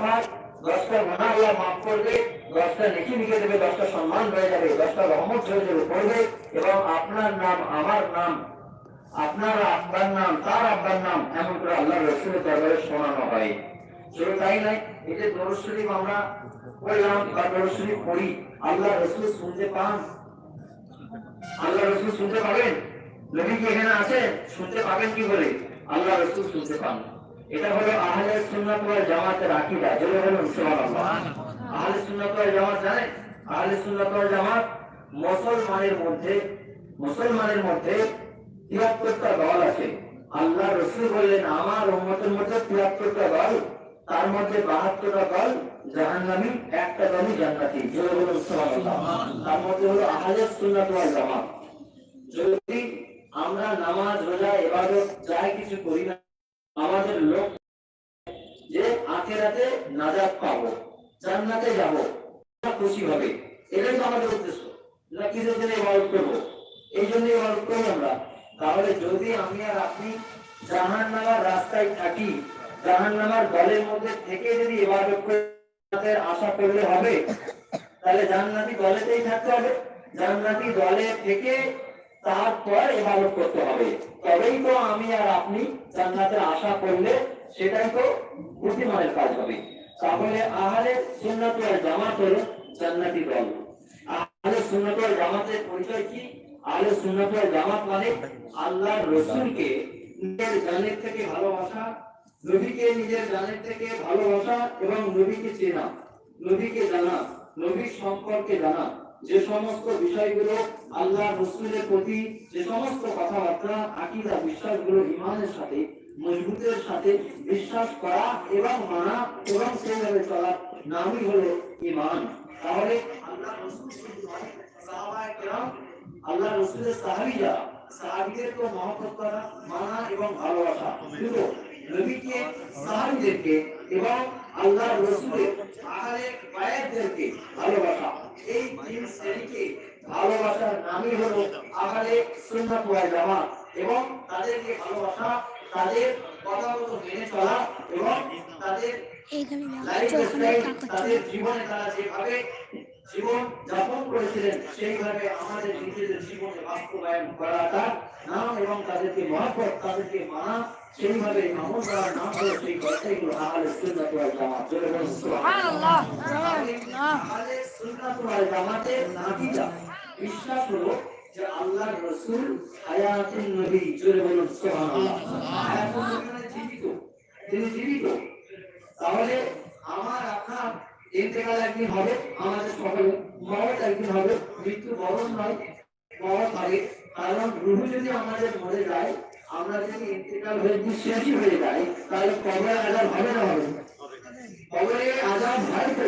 আমার 10টা গুনাহ আল্লাহ মাফ করবে, 10টা নেকি লিখে দেবে, 10টা সম্মান হয়ে যাবে, 10টা রহমত হয়ে যাবে পড়বে, এবং আপনার নাম, আমার নাম, আপনার আব্বার নাম, তার আব্বার নাম, এমন করে আল্লাহ রসুলের দরবারে শোনানো হয়। শুধু তাই নয়, এই যে দরুদ শরীফ আমরা পড়লাম বা দরুদ শরীফ পড়ি, আল্লাহ রসুল শুনতে পান? আল্লাহ রসুল শুনতে পাবেন? নবী কি এখানে আছেন? শুনতে পাবেন কি করে? আল্লাহ রসুল শুনতে পান। এটা হলো আহলে সুন্নাত ওয়াল জামাতের আকীদা। জোরে বলুন সুবহানাল্লাহ। আহলে সুন্নাত ওয়াল জামাত জানেন? আহলে সুন্নাত ওয়াল জামাত মুসলমানের মধ্যে 73টা দল আছে। আল্লাহ রসুল বললেন আমার উম্মতের মধ্যে 73টা দল, তার মধ্যে 72টা দল জাহান্নামী, একটা দলই জান্নাতি। জোরে বলুন সুবহানাল্লাহ। তার মধ্যে হলো আহলে সুন্নাত ওয়াল জামাত। যদি আমরা নামাজ, রোজা, ইবাদত যাই কিছু করি না, আমাদের লোক যে আখিরাতে নাজাত পাবো, জান্নাতে যাব, খুশি হবে, এটাই তো আমাদের উদ্দেশ্য। না কিসের জন্য ইবাদত করবো? এই জন্য ইবাদত করি আমরা। তাহলে যদি আমি আর আপনি জাহান্নামের রাস্তায় থাকি, জাহান্নামের দলের মধ্যে থেকে যদি ইবাদত করে আশা করলে হবে? তাহলে জান্নাতি দলেতেই থাকতে হবে, জান্নাতি দলে থেকে তারপর ইবাদত করতে হবে, তবেই তো আমি আর আপনি জান্নাতের আশা করলে সেটাই তো বুদ্ধিমানের কাজ হবে। তাহলে আহলে সুন্নাত ওয়াল জামাত হলো জান্নাতি দল। আহলে সুন্নাত ওয়াল জামাতের পরিচয় কি? আহলে সুন্নাত ওয়াল জামাত মানে আল্লাহর রাসূলকে নিজের জানের থেকে ভালোবাসা, নবীকে নিজের জানের থেকে ভালোবাসা, এবং নবীকে চেনা, নবীকে জানা, নবীর সম্পর্কে জানা, যে সমস্ত বিষয়গুলো আল্লাহ রাসূলের প্রতি, যে সমস্ত কথাবার্তা, আকীদা, বিশ্বাসগুলো ঈমানের সাথে, মজবুতের সাথে বিশ্বাস করা এবং মানা এবং সেইভাবে চলা নামই হলো ঈমান। তাহলে আল্লাহ রাসূল সাহাবায়ে কেরাম, আল্লাহ রাসূলের সাহাবীরা, সাহাবীদেরকে মহব্বত করা, মানা এবং ভালোবাসা, দুটো নবীকে, সাহাবীদেরকে এবং আল্লাহ রাসূলের আহলে বায়াতদেরকে ভালোবাসা, এই তিন শ্রেণীকে ভালোবাসার নামই হলো আহলে সুন্নাত ওয়াল জামাত। এবং তাদেরকে ভালোবাসা, তাদের কথা মতো মেনে চলা, এবং তাদের লাইফস্টাইল, তাদের জীবনে তারা যেভাবে জীবন যাপন করেছিলেন সেইভাবে আমাদের নিজেদের জীবনে বাস্তবায়ন করাটা নাম, এবং তাদেরকে মহব্বত, তাদেরকে মানা, সেইভাবে আমল করার নাম হলো, সেই কথাই হলো আহলে সুন্নাত ওয়াল জামাত। জোরে বলুন সুবহানাল্লাহ। আহলে সুন্নাত ওয়াল জামাতের আকীদা, বিশ্বাস হলো যে আল্লাহর রাসূল হায়াতুন নবী। জোরে বলুন সুবহানাল্লাহ। হায়াতুন নবী মানে জীবিত, তিনি জীবিত। তাহলে আমার আপনার ইন্তেকাল একদিন হবে, আমাদের সকলে মওত একদিন হবে, মৃত্যু বরণ নয়, মওত হবে। কারণ রূহ যদি আমাদের মরে যায়, আমরা যদি ইন্তেকাল হয়ে শেষই হয়ে যাই, তাহলে কবরে আযাব হবে না? হবে। কবরে আযাব হয় তো,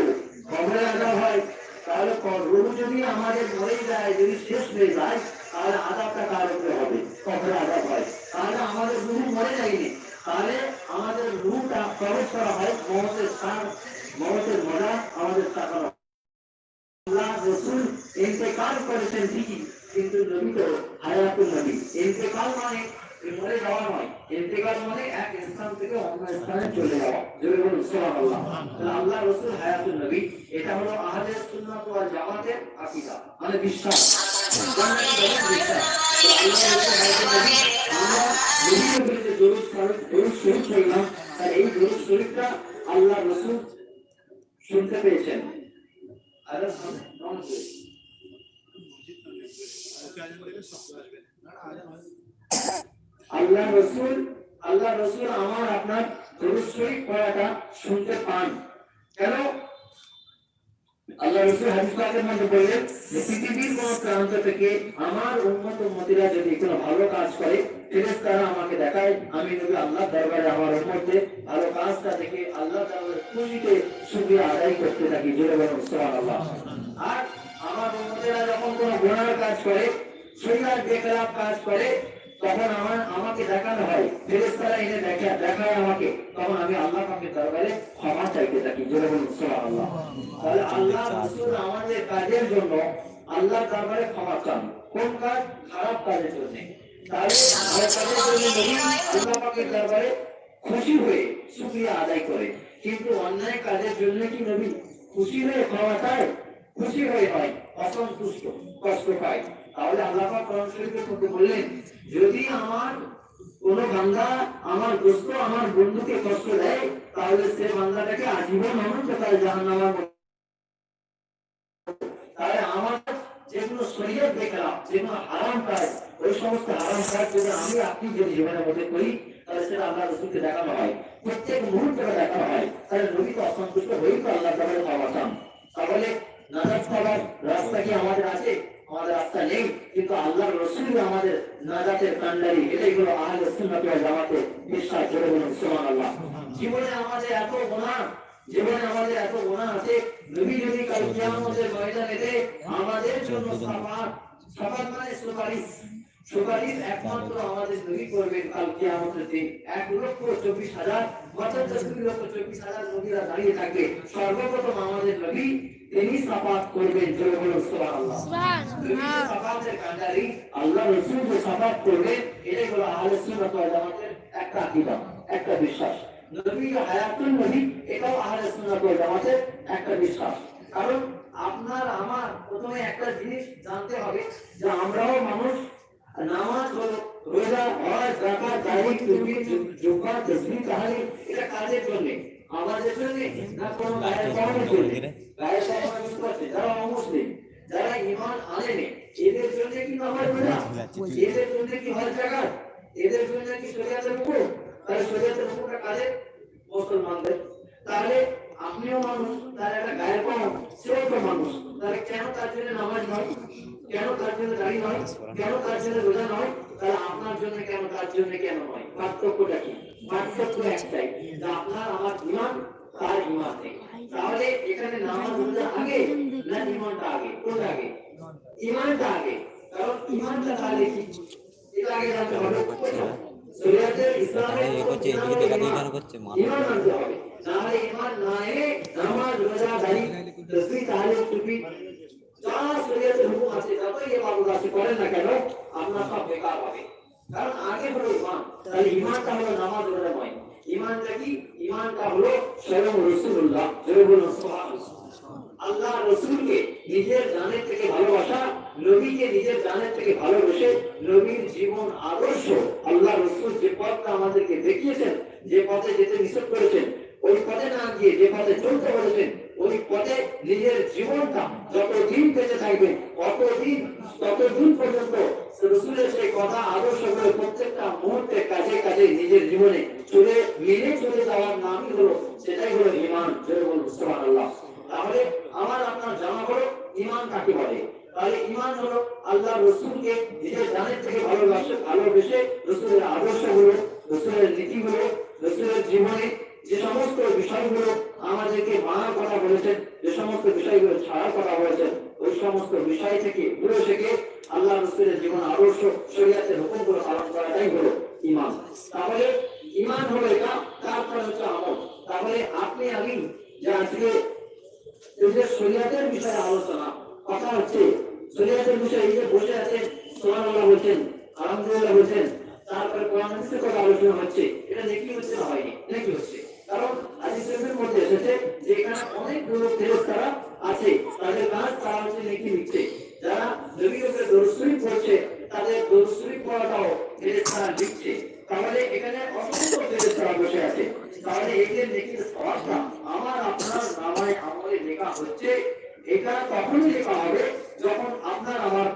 কবরে আযাব হয়। তাহলে রূহ যদি আমাদের মরে যায়, যদি শেষ হয়ে যায়, তাহলে আযাবটা কার উপরে হবে? কবরে আযাব হয়। তাহলে আমাদের রূহ মরে যায়নি, তাহলে আমাদের রূহটা প্রবেশ করা হয় মওতের স্থান, মওতের মজা আমাদের চাকানো। আল্লাহ রাসূল ইন্তেকাল করেছেন ঠিকই, কিন্তু নবী তো হায়াতুন নবী। ইন্তেকাল মানে মরে যাওয়া নয়, ইন্তেকাল মানে এক স্থান থেকে অন্য স্থানে চলে যাওয়া। জোরে বলুন সুবহানাল্লাহ। আল্লাহ রাসূল হায়াতুন নবী, এটা হলো আহলে সুন্নাত ওয়াল জামাতের আকীদা, মানে বিশ্বাস। আল্লাহ রাসূল শুনতে পেয়েছেন। আল্লাহ রাসূল আমার আপনার দরুদ শরীফ পড়াটা শুনতে পান। কেন? আল্লাহ রাসূল হাদিস পাকের মধ্যে বললেন যে পৃথিবীর কোন প্রান্ত থেকে আমার উম্মতরা যদি কোনো ভালো কাজ করে, ফেরেশতারা আমাকে দেখায়, আমি নবী আল্লাহর দরবারে আমার উম্মতদের ভালো কাজটা দেখে আল্লাহ তাআলার খুশিতে শুকরিয়া আদায় করতে থাকি। জোরে বলুন সুবহানাল্লাহ। আর আমার উম্মতরা যখন কোনো গুনাহ কাজ করে, শরীয়ত বেখেলাফ কাজ করে, তখন আমাকে দেখানো হয়, ফেরেশতারা এনে দেখায় আমাকে, তখন আমি আল্লাহ পাকের দরবারে ক্ষমা চাইতে থাকি। জোরে বলুন সুবহানাল্লাহ। তাহলে আল্লাহ রাসূল আমাদের কাজের জন্য আল্লাহর দরবারে ক্ষমা চান। কোন কাজ? খারাপ কাজের জন্য। তাহলে ভালো কাজের জন্য নবী আল্লাহ পাকের দরবারে খুশি হয়ে শুকরিয়া আদায় করে। কিন্তু অন্যায় কাজের জন্য কি নবী খুশি হয়ে ক্ষমা চায়? খুশি হয়ে হয়, অসন্তুষ্ট, কষ্ট পায়। তাহলে আল্লাহ পাক কোরআন শরীফের মধ্যে বললেন, যদি আমার কোন বান্দা আমার দোস্ত আমার বন্ধুকে কষ্ট দেয়, তাহলে সে বান্দাটাকে আজীবন অনন্তকাল জাহান্নামের মধ্যে। তাহলে আমার যেগুলো শরীয়ত দেখলাম, যেগুলো হারাম কাজ, ওই সমস্ত হারাম কাজ যদি আমি আপনি যদি জীবনের মধ্যে করি, তাহলে সেটা আল্লাহ রসুলকে দেখানো হয়, প্রত্যেক মুহূর্তে দেখানো হয়। তাহলে নবী তো অসন্তুষ্ট হয়েই তো আল্লাহ তাআলা ক্ষমা চান। তাহলে নাজাত পাওয়ার রাস্তা কি আমাদের আছে? আমাদের রাস্তা নেই, কিন্তু আল্লাহর রসুল আমাদের নাজাতের কান্ডারি। এটাই হলো আহলে সুন্নাত ওয়াল জামাতের বিশ্বাস। জোরে বলুন সুবহানাল্লাহ। জীবনে আমাদের এত গুনাহ, জীবনে আমাদের এত গুনাহ আছে, নবী যদি কাল কিয়ামতের ময়দানে আমাদের জন্য সাফাত মানে সুপারিশ, সুপারিশ একমাত্র আমাদের নবী করবেন কাল কিয়ামতের দিন। 1,24,000 অর্থাৎ 2,24,000 নবীরা দাঁড়িয়ে থাকবে। সর্বপ্রথম আমাদের নবী তিনি সাফাত করবেন। জোরে বলুন সুবহানাল্লাহ। সুবহানাল্লাহ। সাফাতের কান্ডারি আল্লাহ রাসূল যে সাফাত করবেন, এটাই হলো আহলে সুন্নাত ওয়াল জামাতের একটা আকীদা, একটা বিশ্বাস। নবীর হায়াতুল নবী, এটাও আহলে সুন্নাত ওয়াল জামাতের একটা বিশ্বাস। কারণ আপনার আমার প্রথমে একটা জিনিস জানতে হবে যে আমরাও মানুষ। নামাজ হলো, রোজা, হজ, যাকাত, দাড়ি, টুপি, জুব্বা, তাসবিহ, তাহলিল, এটা কাজের জন্য, আমাদের জন্য না কোনো গায়ের পাওয়ার জন্য। গায়ের পাওয়ার কিছু করছে যারা অমুসলিম, যারা ঈমান আনেনি, এদের জন্য কি নামাজ রোজা, এদের জন্য কি হজ, যাকাত, এদের জন্য কি শরীয়তের হুকুম? তাহলে শরীয়তের হুকুমটা কাদের? মুসলমানদের। তাহলে আপনিও মানুষ, তার একটা গায়ের পাওয়া, সেও তো মানুষ। তাহলে কেন তার জন্য নামাজ নয়, কেন তার জন্য দাড়ি নয়, কেন তার জন্য রোজা নয়? তাহলে আপনার জন্য কেন, তার জন্য কেন নয়? পার্থক্যটা কি? পার্থক্য একটাই, যে আপনার আমার ঈমান, তার ঈমান নেই। তাহলে এখানে নামাজ রোজা আগে না ঈমানটা আগে? কোনটা আগে? ঈমানটা আগে। কারণ ঈমানটা তাহলে কি, এটা আগে জানতে হবে। শরীয়তের ইসলামের ঈমান আনতে হবে। নাহলে ঈমান না এলে নামাজ রোজা দাড়ি তাসবিহ তাহলিল টুপি যা শরীয়তের হুকুম আছে, যতই ইবাদত আছে করেন না কেন, আপনার সব বেকার হবে। কারণ আগে হলো ঈমান। তাহলে ঈমানটা হলো নামাজ রোজা নয়। ঈমানটা কি? ঈমানটা হলো স্বয়ং রাসূলুল্লাহ। জোরে বলুন সুবহানাল্লাহ। আল্লাহ রাসূলকে নিজের জানের থেকে ভালোবাসা, নবীকে নিজের জানের থেকে ভালোবেসে নবীর জীবন আদর্শ, আল্লাহ রাসূল যে পথটা আমাদেরকে দেখিয়েছেন, যে পথে যেতে নিষেধ করেছেন, ওই পথে না গিয়ে যে পথে চলতে বলেছেন, ওই পথে নিজের জীবনটা যতদিন বেঁচে থাকবে, ততদিন পর্যন্ত রাসূলের সেই কথা আদর্শগুলো প্রত্যেকটা মুহূর্তে কাজে কাজে নিজের জীবনে মেনে চলে যাওয়ার নামই হলো, সেটাই হলো ঈমান। জোরে বলুন সুবহানাল্লাহ। তাহলে আমার আপনার জানা হলো ঈমান কাকে বলে। তাহলে ঈমান হলো আল্লাহ রাসূলকে নিজের জানের থেকে ভালোবেসে রাসূলের আদর্শগুলো, রাসূলের নীতিগুলো, রাসূলের জীবনে যে সমস্ত বিষয়গুলো আমাদেরকে মানার কথা বলেছেন, যে সমস্ত বিষয়গুলো ছাড়ার কথা বলেছেন, ওই সমস্ত বিষয় থেকে দূরে থেকে আল্লাহ রাসূলের জীবন আদর্শ, শরীয়তের হুকুমগুলো পালন করাটাই হলো ঈমান। তাহলে ঈমান হলো এটা, তারপরে হচ্ছে আমল। তাহলে আপনি আমি যে আজকে এই যে শরীয়তের বিষয়ে আলোচনা কথা হচ্ছে, শরীয়তের বিষয়ে এই যে বসে আছেন, সুবহানাল্লাহ বলছেন, আলহামদুলিল্লাহ বলছেন, তারপরে কোরআন হাদিসের কথা আলোচনা হচ্ছে, এটা নেকি হচ্ছে না হয়নি? নেকি হচ্ছে। কারণ হাদিসের মধ্যে এসেছে যে এখানে অনেকগুলো ফেরেশতারা আছে, তাদের কাজ তারা হচ্ছে নেকি লিখছে। যারা নবীর উপরে দরুদ শরীফ পড়ছে, তাদের দরুদ শরীফ পড়াটাও ফেরেশতারা লিখছে। তাহলে এখানে অসংখ্য ফেরেশতারা বসে আছে। তাহলে এদের নেকির সওয়াবটা আমার আপনার নামায় আমলে লেখা হচ্ছে। এটা তখনই লেখা হবে যখন আপনার আমার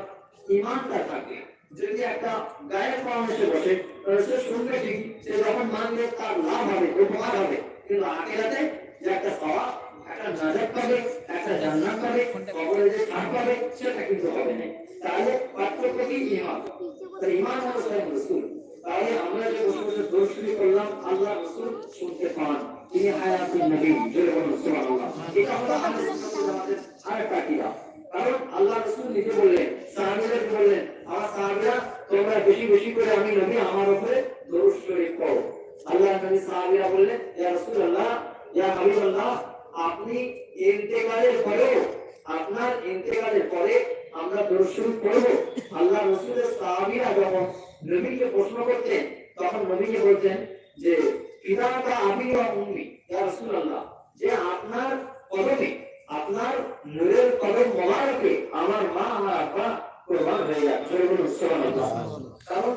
ঈমানটা থাকে। যদি একটা গায়ের পাওয়া এসে বসে, সে শুনবে ঠিক, সে যখন মানবে তার লাভ হবে, উপকার হবে, কিন্তু আখিরাতে যে একটা সওয়াব, একটা নাজাত পাবে, একটা জান্নাত পাবে, কবরে যে ছাড় পাবে, সেটা কিন্তু হবে না। তাহলে পার্থক্য কি? ঈমান। তাই ঈমান হলো স্বয়ং রাসূল। তাহলে আমরা যে বসে বসে দরুদ শরীফ করলাম, আল্লাহ রাসূল শুনতে পান, তিনি হায়াতুন নবী। জোরে বলুন সুবহানাল্লাহ। এটা হলো আহলে সুন্নাত ওয়াল জামাতের আরেকটা আকীদা। কারণ আল্লাহ রাসূল নিজে বললেন, সাহাবীদেরকে বললেন, আমার সাহাবীরা তোমরা বেশি বেশি করে আমি নবী আমার উপরে দরুদ শরীফ পড়ো। আল্লাহর নবী সাহাবীরা বললেন, ইয়া রাসূলুল্লাহ, ইয়া হাবিবাল্লাহ, আপনি ইন্তেকালের পরে, আপনার ইন্তেকালের পরে আমরা দরুদ শরীফ পড়ব? আল্লাহ রাসূলের সাহাবীরা যখন নবীকে প্রশ্ন করতেন, তখন নবীকে বলতেন যে পিতামাতা আবি ওয়া উম্মি ইয়া রাসূলুল্লাহ, যে আপনার কদমে, আপনার নূরের কদম মোবারকে আমার মা আমার আব্বা কুরবান হয়ে যান। সুবহানাল্লাহ। কারণ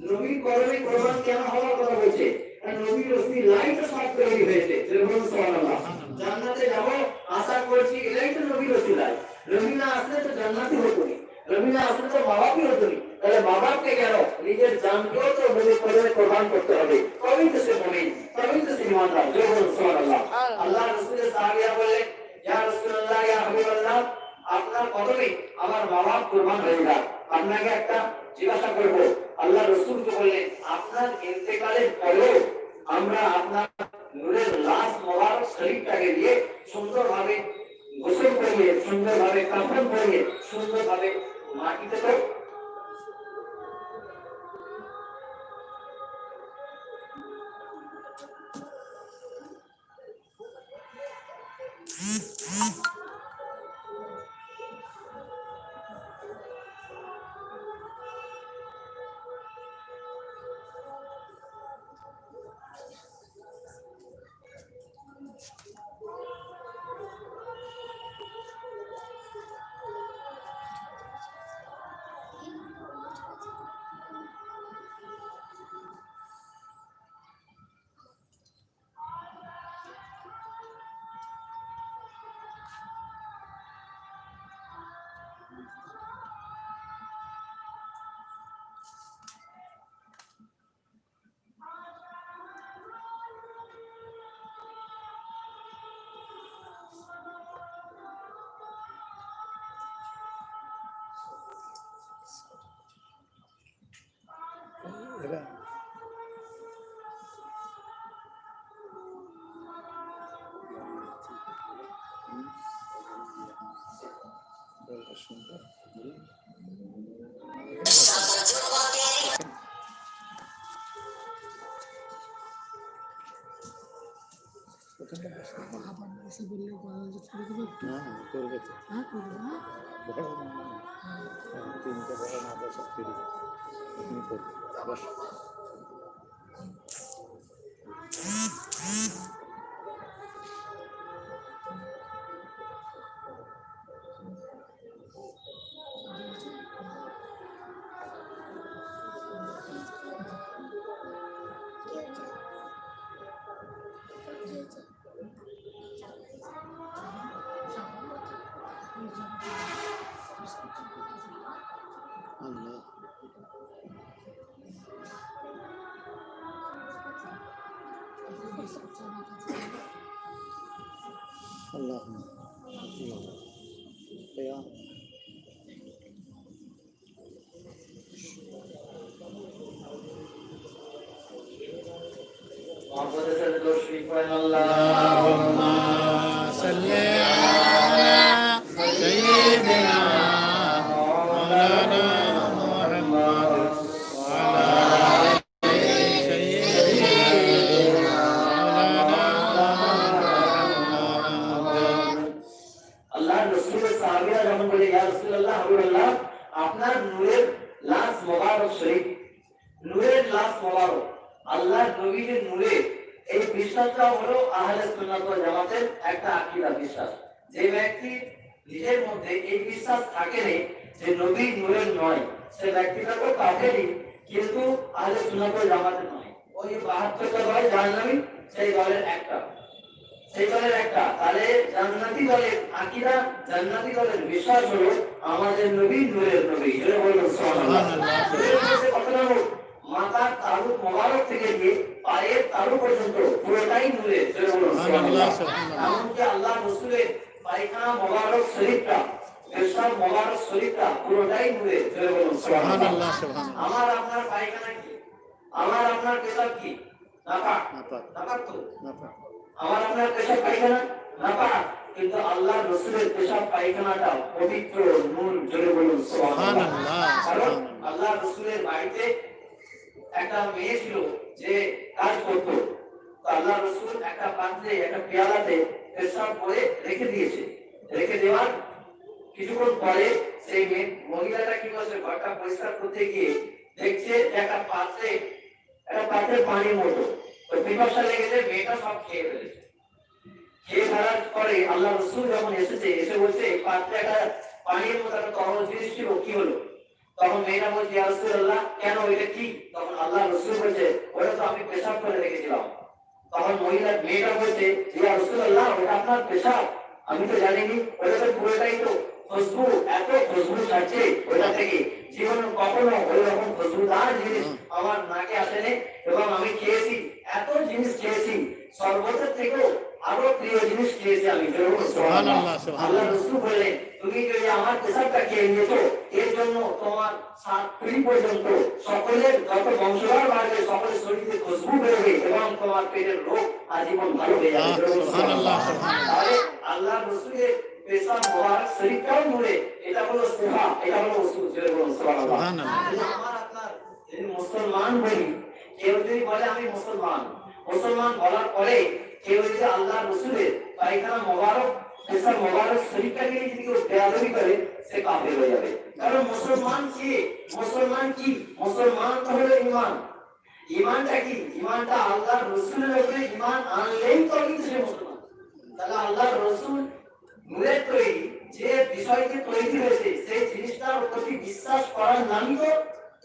নবীর কদমে কুরবান কেন হওয়ার কথা বলছে? কারণ নবীর রসুল লাইট সব তৈরি হয়েছে। সুবহানাল্লাহ। জান্নাতে যাব আশা করছি, এটাই তো নবীর রসুল। নবী না আসলে তো জান্নাতি হতো না, নবী না আসলে তো মা বাপই হতো না। তাহলে মা বাপকে কেন, নিজের জানকেও তো নবীর কদমে কোরবান করতে হবে, তবেই তো সে মুমিন, তবেই তো সে ঈমানদার। সুবহানাল্লাহ। আল্লাহ রাসূলের সাহাবীরা বললেন, ইয়া রাসূলুল্লাহ, ইয়া হাবিবাল্লাহ, আপনার কদমে আমার মা বাপ কোরবান হয়ে যাক। আপনাকে একটা জিজ্ঞাসা করব। আল্লাহ রাসূলকে বললেন, আপনার ইন্তেকালের পরেও আমরা আপনার নূরের লাশ মোবারক শরীফটাকে দিয়ে সুন্দরভাবে গোসল করিয়ে, সুন্দরভাবে কাফন করিয়ে, সুন্দরভাবে মাটিতে তো করবে তো বড় তিনটে বড় মাদ্রাসা ফিরে তুমি করবে আবার আল্লাহ আল্লাহ اللهم صل على سيدنا مولانا محمد وعلى آل سيدنا مولانا محمد। আল্লাহ রাসূলের সাহাবীরা যখন বলে, ইয়া রাসূলুল্লাহ, হাবিবাল্লাহ, আপনার নূরের লাশ মোবারক শরীফ, নূরের লাশ মোবারক, আল্লাহর নবীর নূরে, এই বিশ্বাসটা হলো আহলে সুন্নাত ওয়াল জামাতের একটা আকীদা বিশ্বাস। যে ব্যক্তি নিজের মধ্যে এই বিশ্বাস থাকে না যে নবী নূরের নয়, সে ব্যক্তিটা তো কাফেরই, কিন্তু আহলে সুন্নাত ওয়াল জামাতের নয়। ওই 72টা দল জাহান্নামী, সেই দলের একটা, সেই দলের একটা। তাহলে জান্নাতি দলের আকীদা, জান্নাতি দলের বিশ্বাস হলো আমাদের নবী নূরের নবী। এটা বলুন সুবহানাল্লাহ। কতটা লোক মাথার তালু মোবারক থেকে নিয়ে পায়ের তালু পর্যন্ত পুরোটাই নূরে। এমনকি আল্লাহ রাসূলের পায়খানা মোবারক শরীফটা, পেশাব মোবারক শরীফটা পুরোটাই নূরে। সুবহানাল্লাহ। আমার আপনার পায়খানা কি? আমার আপনার পেশাব কি? নাপাক? নাপাক তো? আমার আপনার পেশাব পায়খানা নাপাক, কিন্তু আল্লাহ রাসূলের পেশাব পায়খানাটা পবিত্র নূর। জোরে বলুন সুবহানাল্লাহ। কারণ আল্লাহ রাসূলের বাড়িতে একটা মেয়ে ছিল যে কাজ করতো, আল্লাহ রাসূল একটা পাত্রে, একটা পেয়ালাতে পেশাব করে রেখে দিয়েছে। রেখে দেওয়ার কিছুক্ষণ পরে সেই মহিলাটা কি করছে, ঘরটা পরিষ্কার করতে গিয়ে দেখছে একটা পাত্রে পানির মতো, তো পিপাসা লেগেছে, মেয়েটা সব খেয়ে ফেলেছে। খেয়ে ফেলার পরে আল্লাহ রসুল যখন এসেছে, এসে বলছে পাত্রে একটা পানির মতো একটা তরল জিনিস ছিল, কি হলো? তখন মেয়েটা বলছে ইয়া রাসূলুল্লাহ, কেন ওইটা কি? তখন আল্লাহ রসুল বলছে ওটা তো আমি পেশাব করে রেখেছিলাম। তখন মেয়েটা বলছে ইয়া রাসূলুল্লাহ, ওটা আপনার পেশাব? আমি তো জানিনি, ওটা তো পুরোটাই তো খুশবু, এত খুশবু ছাড়ছে ওটা থেকে, জীবনে কখনো ওই রকম খুশবুদার জিনিস আমার নাকে আসেনি। এবং আমি খেয়েছি, এত জিনিস খেয়েছি, সর্বতের থেকেও আরো প্রিয় জিনিস খেয়েছি আমি। সুবহানাল্লাহ, আল্লাহ রাসূল বললেন তুমি যদি আমার পেশাবটা খেয়ে নিয়েছো, এর জন্য তোমার 7 পিঁড়ি পর্যন্ত সকলের যত বংশধর বাড়বে, সকলের শরীরে খুশবু বেরোবে এবং তোমার পেটের রোগ আজীবন ভালো হয়ে যাবে। সুবহানাল্লাহ, তাহলে আল্লাহ রসুলের পেশাব মোবারক শরীরটাও নূরে, এটা হলো সেবা, এটা হলো ওসুল। সুবহানাল্লাহ। আমার আপনার যদি মুসলমান বলি, কেউ যদি বলে আমি মুসলমান, মুসলমান বলার পরে কেউ যদি আল্লাহ রসুলের পায়খানা মোবারক পেশাব মোবারক শরীরটাকে যদি কেউ বেয়াদবি করে, সে কাফের হয়ে যাবে। কারণ মুসলমান কি? মুসলমান কি? মুসলমান তো হলো ঈমান। ঈমানটা কি? ঈমানটা আল্লাহ রসুলের উপরে ঈমান আনলেই তো কিন্তু সে মুসলমান। তাহলে আল্লাহ রসুল নূরের তৈরি, যে বিষয়কে তৈরি হয়েছে সেই জিনিসটার প্রতি বিশ্বাস করার নামই তো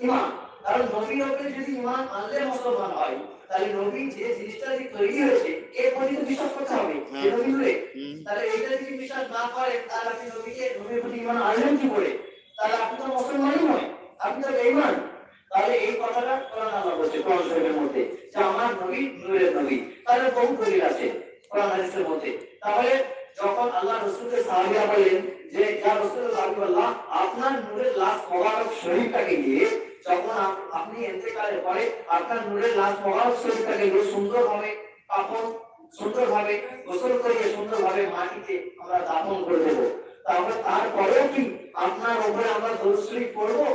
ঈমান। কারণ নবীর উপরে যদি ঈমান আনলে মুসলমান হয়, তাহলে নবী যে জিনিসটা যে তৈরি হয়েছে এর প্রতি তো বিশ্বাস করতে হবে, যে নবী নূরে। তাহলে এইটা যদি বিশ্বাস না করেন, তাহলে আপনি নবীর প্রতি ঈমান আনলেন কি করে? তাহলে আপনি তো মুসলমানই নয়, আপনি তো বেঈমান। তাহলে এই কথাটা কোরআন আল্লাহ বলছে কোরআন শরীফের মধ্যে, যে আমার নবী নূরের নবী। তাহলে বহু দলিল আছে কোরআন হাদিসের মধ্যে। তাহলে যখন আল্লাহ রসুলকে সাহাবীরা বলেন যে ইয়া রাসূলুল্লাহ, আপনার নূরের লাশ মোবারক শরীরটাকে নিয়ে যখন আপনি ইন্তেকালের পরে আপনার নূরের লাশ মোবারক শরীরটাকে নিয়ে সুন্দরভাবে কাফন, সুন্দরভাবে গোসল করিয়ে সুন্দরভাবে মাটিতে আমরা দাফন করে দেবো, তাহলে তারপরেও কি আপনার উপরে আমরা দরুদ শরীফ পড়বো?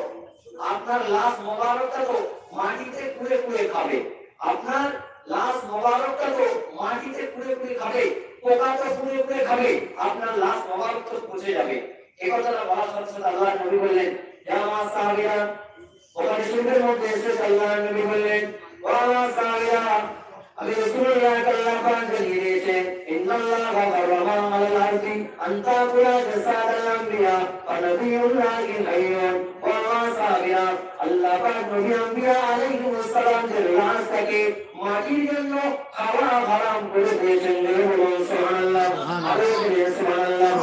আপনার লাশ মোবারকটা তো মাটিতে পুড়ে পুড়ে খাবে, আপনার লাশ মোবারকটা তো মাটিতে পুড়ে পুড়ে খাবে, পোকা তো পুড়ে পুড়ে খাবে, আপনার লাশ মোবারক তো পচে যাবে। এই কথাটা বলার সাথে সাথে আল্লাহর নবী বললেন, ইয়া আমার সাহাবীরা, বুখারী শরীফের মধ্যে এসেছে আল্লাহর নবী বললেন, ও আমার সাহাবীরা, আমি রাসূলুল্লাহকে আল্লাহ পাক জানিয়ে দিয়েছেন, ইন্নাল্লাহা হারামা আলাল আরদি আন তাকুলা জাসাদাল আমবিয়া ওয়া নাবিয়ুল্লাহি হাইয়ুন। ও আমার সাহাবীরা, আল্লাহ পাক নবী আম্বিয়া আলাইহিস সালাম দের লাশটাকে মাটির জন্য খাওয়া হারাম করে দিয়েছেন। বলুন সুবহানাল্লাহ, আলাইহি সুবহানাল্লাহ।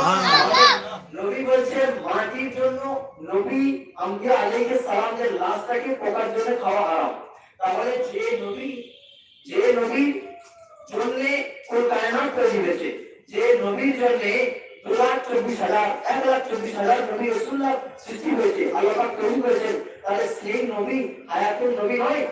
নবী বলছেন মাটির জন্য নবী আম্বিয়া আলাইহিস সালাম দের লাশটাকে পোকার জন্য খাওয়া হারাম। তাহলে যে নবীর জন্য কোন কায়নাত তৈরি হয়েছে, যে নবীর জন্য 2,24,000 নবী রাসূলুল্লাহ সৃষ্টি হয়েছে, আল্লাহ পাক তৈরি করেছেন, তাহলে সেই নবী হায়াতুল নবী নয়?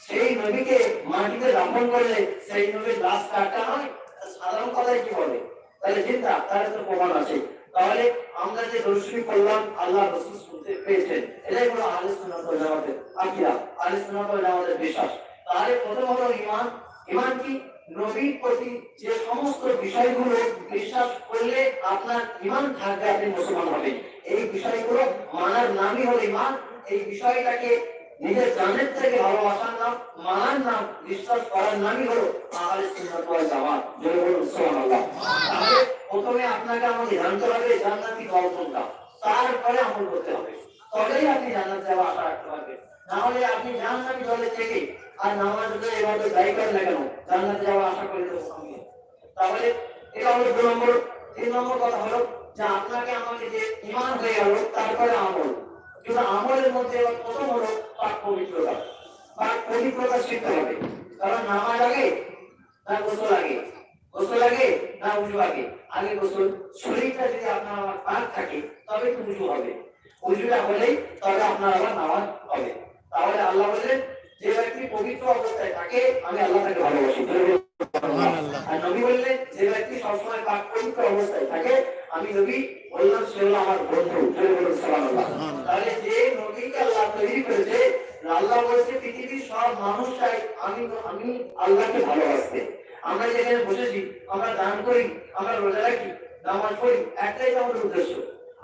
সেই নবীকে মাটিতে দাফন করলে সেই নবীর লাশ কাটা নয়? সাধারণ কথায় কি বলে? তাহলে চিন্তা, তার তো প্রমাণ আছে। তাহলে আমরা যে দর্শনী করলাম আল্লাহ রাসূল শুনতে পেয়েছেন, এটাই হলো আহলে সুন্নাত ওয়াল জামাতের আকীদা, আহলে সুন্নাত ওয়াল জামাতের বিশ্বাস। তাহলে প্রথম হলো ঈমান। ঈমান কি? নবীর প্রতি যে সমস্ত বিষয়গুলো বিশ্বাস করলে আপনার ঈমান থাকবে, আপনি মুসলমান হবেন। এই বিষয়গুলো মানার নামই হলো ঈমান। এই বিষয়টাকে নিজের জানের থেকে ভালোবাসার নাম, মানার নাম, বিশ্বাস করার নামই হলো আহলে সুন্নাত ওয়াল জামাত। জোরে বলুন সুবহানাল্লাহ। তাহলে প্রথমে আপনাকে আমাকে জানতে হবে জান্নাতি দল কোনটা, তারপরে আমল করতে হবে, তবেই আপনি জান্নাতে যাওয়ার আশা রাখতে পারবেন। না হলে আপনি জান্নাতি দলের থেকে আর নামাজ পড়ে এভাবে দায়ী করেন না কেন, জান্নাতে যাওয়ার আশা করে দেবো সঙ্গে। তাহলে এটা হলো 2 নম্বর। 3 নম্বর কথা হলো যে আপনাকে আমাকে যে ঈমান হয়ে গেল, তারপরে আমল। কিন্তু আমলের মধ্যে প্রথম হলো পাক পবিত্রতা। পাক পবিত্রতা শিখতে হবে। কারণ নামাজ আগে না গোসল আগে? গোসল আগে না উযু আগে? আগে গোসল। শরীরটা যদি আপনার আমার পাক থাকে তবে তো উযু হবে, উযুটা হলেই তবে আপনার আবার নামাজ হবে। তাহলে আল্লাহ বলেন যে ব্যক্তি পবিত্র অবস্থায় থাকে আমি আল্লাহ তাকে ভালোবাসি। আর নবী বললেন যে ব্যক্তি সবসময় পাক পবিত্র অবস্থায় থাকে আমি নবী বললাম সে হলো আমার বন্ধু। সুবহানাল্লাহ। তাহলে যে নবীকে আল্লাহ তৈরি করেছে, আল্লাহ বলেছে পৃথিবীর সব মানুষ চাই আমি আল্লাহকে ভালোবাসতে। আমরা যেখানে বসেছি, আমরা দান করি, আমরা রোজা রাখি, নামাজ পড়ি, একটাই আমাদের উদ্দেশ্য,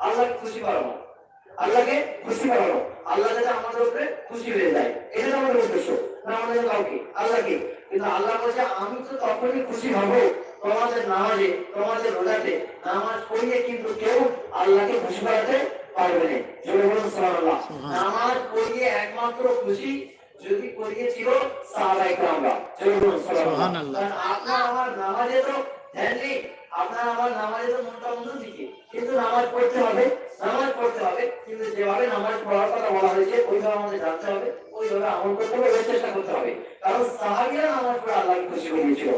আল্লাহকে খুশি করানো। আল্লাহকে খুশি করানো, আল্লাহ যাতে আমাদের উপরে খুশি হয়ে যায়, এটা আমাদের উদ্দেশ্য। না আমাদের কাউকে, আল্লাহকে। কিন্তু আল্লাহ বলছে আমি তো তখনই খুশি হব তোমাদের নামাজে, তোমাদের রোজাতে নামাজ পড়িয়ে কিন্তু কেউ আল্লাহকে খুশি করাতে পারবে না। জোরে বলুন সুবহানাল্লাহ। নামাজ পড়িয়ে একমাত্র খুশি যদি করিয়েছিল সাহাবায়ে কেরামরা। জোরে বলুন সুবহানাল্লাহ। কারণ আপনার আমার নামাজে তো ধ্যান নেই, আপনার আমার নামাজে তো মনটা অন্যদিকে, কিন্তু নামাজ পড়তে হবে, নামাজ পড়তে হবে, কিন্তু যেভাবে নামাজ পড়ার কথা বলা হয়েছে ওইভাবে আমাদের জানতে হবে, ওইভাবে আমল করতে হবে, ওই চেষ্টা করতে হবে। কারণ সাহাবীরা নামাজ পড়ে আল্লাহকে খুশি করিয়েছিল।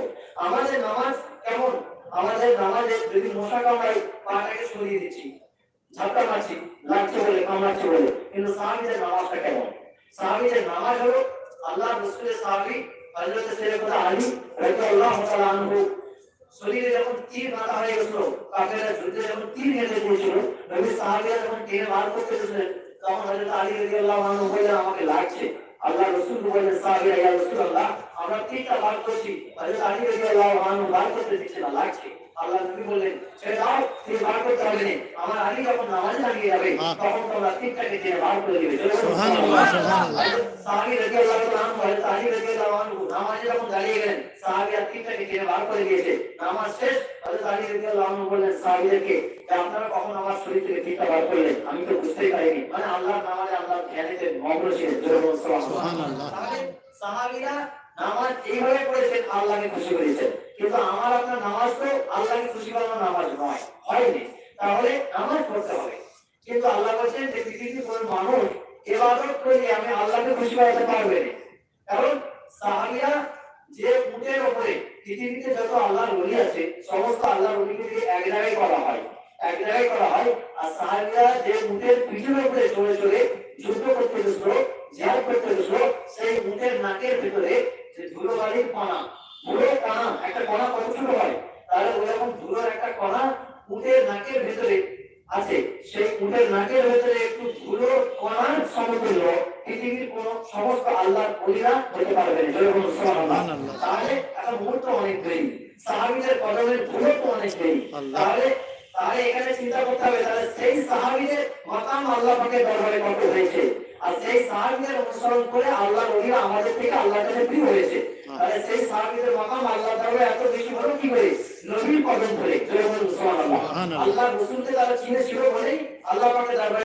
আমাদের নামাজ কেমন? আমাদের নামাজে যদি মশা কামড়ায় পাটাকে সরিয়ে দিচ্ছি, ঝাপটা মারছি, লাগছে বলে, কামড়াচ্ছে বলে, কিন্তু সাহাবীদের নামাজটা কেমন? সাহাবীদের নামাজ হলো আল্লাহ রাসূলের সাহাবী হযরত সাইয়্যিদুনা আলী রাদিয়াল্লাহু তাআলা আনহু শরীরে যখন তীর মাথা হয়ে গেছিল, কাফেররা যুদ্ধে যখন তীর হেঁটে দিয়েছিল, নবী সাহাবীরা যখন তীর বার করতে গেছিলেন, তখন হযরত আলী রাদিয়াল্লাহু আনহু বললেন আমাকে লাগছে। আল্লাহ রাসূল বললেন সাহাবীরা ইয়া রাসূলুল্লাহ আমরা তীরটা বার করছি, হযরত আলী রাদিয়াল্লাহু আনহু বার করতে দিচ্ছে না, লাগছে। আল্লাহ নবী বললেন ছেড়ে দাও, তীর বার করতে হবে না, আমার আলী যখন নামাজে দাঁড়িয়ে যাবে তখন তোমরা তীরটাকে টেনে বার করে দিবে। সুবহানাল্লাহ, সুবহানাল্লাহ। সাহাবী রাদিয়াল্লাহু আনহু হযরত আলী রাদিয়াল্লাহু আনহু নামাজে যখন দাঁড়িয়ে গেলেন, সাহাবীরা তীরটাকে টেনে বার করে দিয়েছে। নামাজ শেষ, হযরত আলী রাদিয়াল্লাহু আনহু বললেন সাহাবীদেরকে যে আপনারা কখন আমার শরীর থেকে তীরটা বার করলেন, আমি তো বুঝতেই পারিনি। মানে আল্লাহর নামাজে আল্লাহর ধ্যানেতে মগ্ন ছিলেন। জোরে বলুন সুবহানাল্লাহ। তাহলে সাহাবীরা নামাজ এইভাবে পড়েছেন, আল্লাহকে খুশি করেছেন। কিন্তু আমার আপনার নামাজ তো আল্লাহকে খুশি করানোর নামাজ নয়, হয়নি। তাহলে নামাজ পড়তে হবে, কিন্তু আল্লাহ বলছেন যে পৃথিবীর কোন মানুষ ইবাদত করে আমি আল্লাহকে খুশি করাতে পারবে না। কারণ সাহাবীরা যে উটের উপরে, পৃথিবীতে যত আল্লাহর ওলি আছে সমস্ত আল্লাহর ওলিকে দিয়ে এক জায়গায় করা হয়, এক জায়গায় করা হয়। আর সাহাবীরা যে উটের পিঠের উপরে চড়ে চড়ে যুদ্ধ করতে গেছিল, জিহাদ করতে গেছিল, সেই উটের নাকের ভিতরে যে ধুলোবালির কণা, ধুলোর কণা, একটা কণা কত ছোট হয়, তাহলে ওইরকম ধুলোর একটা কণা উটের নাকের ভিতরে আছে। সেই উটের নাকের ভিতরে একটু ধুলো কণার সমতুল্য পৃথিবীর কোন সমস্ত আল্লাহর ওলিরা হতে পারবে না। জয় বলুন সুবহানাল্লাহ। তাহলে একটা মুহূর্ত অনেক দেরি, সাহাবীদের কদমের ধুলো তো অনেক দেরি। তাহলে এখানে চিন্তা করতে হবে, তাহলে সেই সাহাবীদের মাকাম আল্লাহ পাকের দরবারে কত হয়েছে, আর সেই সাহাবীদের অনুসরণ করে আল্লাহর ওলিরা আমাদের থেকে আল্লাহর কাছে প্রিয় হয়েছে। তাহলে সেই সাহাবীদের মাকাম আল্লাহ দরবারে এত বেশি হলো কি করে? নবীর কদম ধরে। জয় বলুন সুবহানাল্লাহ। আল্লাহ রাসূলকে তারা চিনেছিল বলেই আল্লাহ পাকের দরবারে